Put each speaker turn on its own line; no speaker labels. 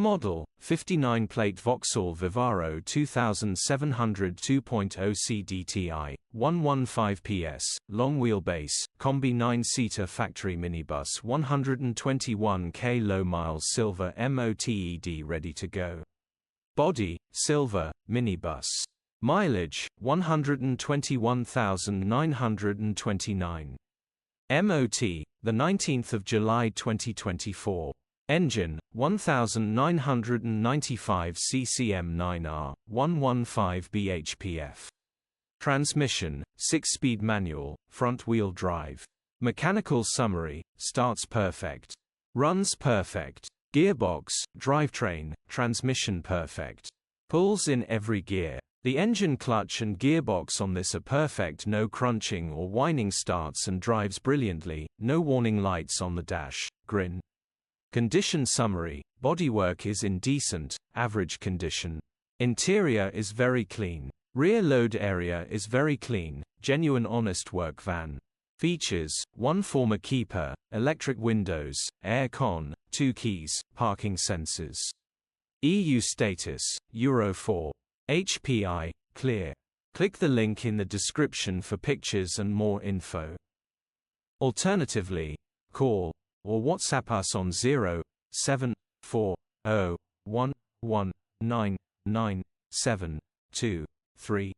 Model, 59-plate Vauxhall Vivaro 2700 2.0 CDTI, 115 PS, long wheelbase, Combi 9-seater factory minibus 121k low miles silver MOTED ready to go. Body, silver, minibus. Mileage, 121,929. MOT, the 19th of July 2024. Engine, 1995 CCM9R, 115 bhpf. Transmission, 6-speed manual, front-wheel drive. Mechanical summary, starts perfect. Runs perfect. Gearbox, drivetrain, transmission perfect. Pulls in every gear. The engine, clutch and gearbox on this are perfect, no crunching or whining, starts and drives brilliantly, no warning lights on the dash, grin. Condition summary, bodywork is in decent, average condition. Interior is very clean. Rear load area is very clean, genuine honest work van. Features, 1 former keeper, electric windows, air con, 2 keys, parking sensors. EU status, Euro 4. HPI, clear. Click the link in the description for pictures and more info. Alternatively, call or WhatsApp us on 07401199723.